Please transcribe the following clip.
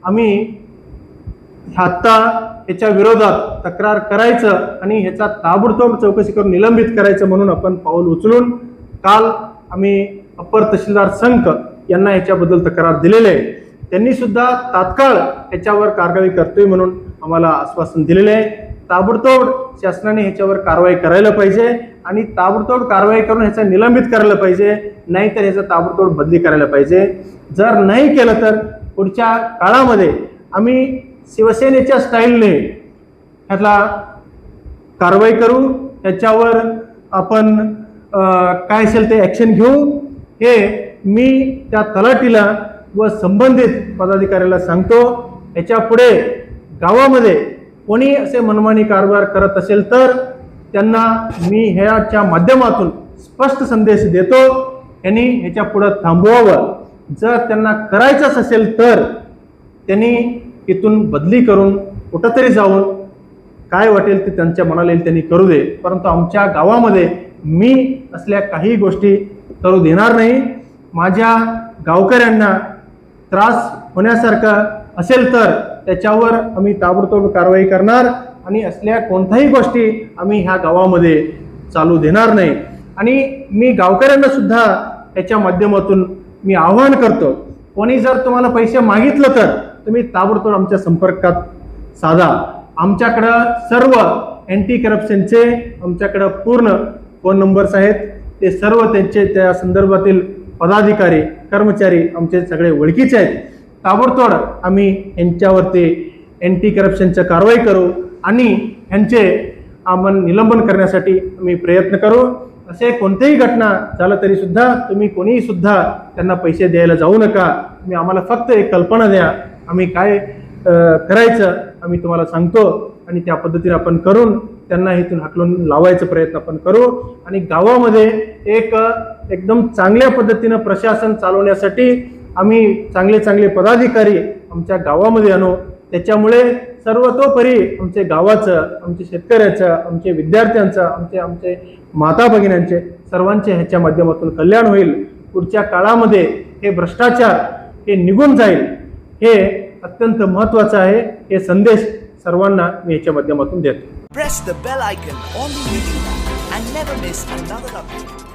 आम्ही आत्ता याच्या विरोधात तक्रार करायचं आणि ह्याचा ताबडतोब चौकशी करून निलंबित करायचं म्हणून आपण पाऊल उचलून काल आम्ही अप्पर तहसीलदार संख यांना याच्याबद्दल तक्रार दिलेली आहे. त्यांनी सुद्धा तात्काळ याच्यावर कारवाई करतोय म्हणून आम्हाला आश्वासन दिलेले आहे. ताबडतोब शासनाने ह्याच्यावर कारवाई करायला पाहिजे आणि ताबडतोब कारवाई करून ह्याचा निलंबित करायला पाहिजे, नाहीतर ह्याचा ताबडतोब बदली करायला पाहिजे. जर नाही केलं तर पुढच्या काळामध्ये आम्ही शिवसेनेच्या स्टाईलने ह्याला कारवाई करू, त्याच्यावर आपण काय असेल ते ॲक्शन घेऊ. हे मी त्या तलाठीला व संबंधित पदाधिकाऱ्याला सांगतो. याच्या पुढे गावामध्ये कोणी असे मनमानी कारभार करत असेल तर त्यांना मी ह्याच्या माध्यमातून स्पष्ट संदेश देतो, यांनी ह्याच्या पुढे थांबवावं. जर त्यांना करायचंच असेल तर त्यांनी इथून बदली करून कुठंतरी जाऊन काय वाटेल ते त्यांच्या मनाला येईल त्यांनी करू दे, परंतु आमच्या गावामध्ये मी असल्या काही गोष्टी करू देणार नाही. माझ्या गावकऱ्यांना त्रास होण्यासारखा असेल तर त्याच्यावर आम्ही ताबडतोब कारवाई करणार आणि असल्या कोणत्याही गोष्टी आम्ही ह्या गावामध्ये चालू देणार नाही. आणि मी गावकऱ्यांना सुद्धा याच्या माध्यमातून मी आवाहन करतो, कोणी जर तुम्हाला पैसे मागितलं तर तुम्ही ताबडतोब आमच्या संपर्कात साधा. आमच्याकडं सर्व अँटी करप्शनचे आमच्याकडं पूर्ण फोन नंबर्स आहेत. ते सर्व त्यांचे त्या संदर्भातील पदाधिकारी कर्मचारी आमचे सगळे ओळखीचे आहेत. ताबडतोब आम्ही यांच्यावरती अँटी करप्शनची कारवाई करू आणि यांचे आपण निलंबन करण्यासाठी आम्ही प्रयत्न करू. असे कोणतेही घटना झालं तरी सुद्धा तुम्ही कोणीही सुद्धा त्यांना पैसे द्यायला जाऊ नका. तुम्ही आम्हाला फक्त एक कल्पना द्या, आम्ही काय करायचं आम्ही तुम्हाला सांगतो आणि त्या पद्धतीने आपण करून त्यांना इथून हाकलून लावायचा प्रयत्न आपण करू. आणि गावामध्ये एक एकदम चांगल्या पद्धतीनं प्रशासन चालवण्यासाठी आम्ही चांगले चांगले पदाधिकारी आमच्या गावामध्ये आणू. त्याच्यामुळे सर्वतोपरी आमच्या गावाचं, आमच्या शेतकऱ्याचं, आमच्या विद्यार्थ्यांचं, आमचे माता भगिन्यांचे सर्वांचे ह्याच्या माध्यमातून कल्याण होईल. पुढच्या काळामध्ये हे भ्रष्टाचार हे निघून जाईल, हे अत्यंत महत्त्वाचं आहे. हे संदेश सर्वांना मी याच्या माध्यमातून देतो. Press the bell icon on the YouTube app and never miss another update.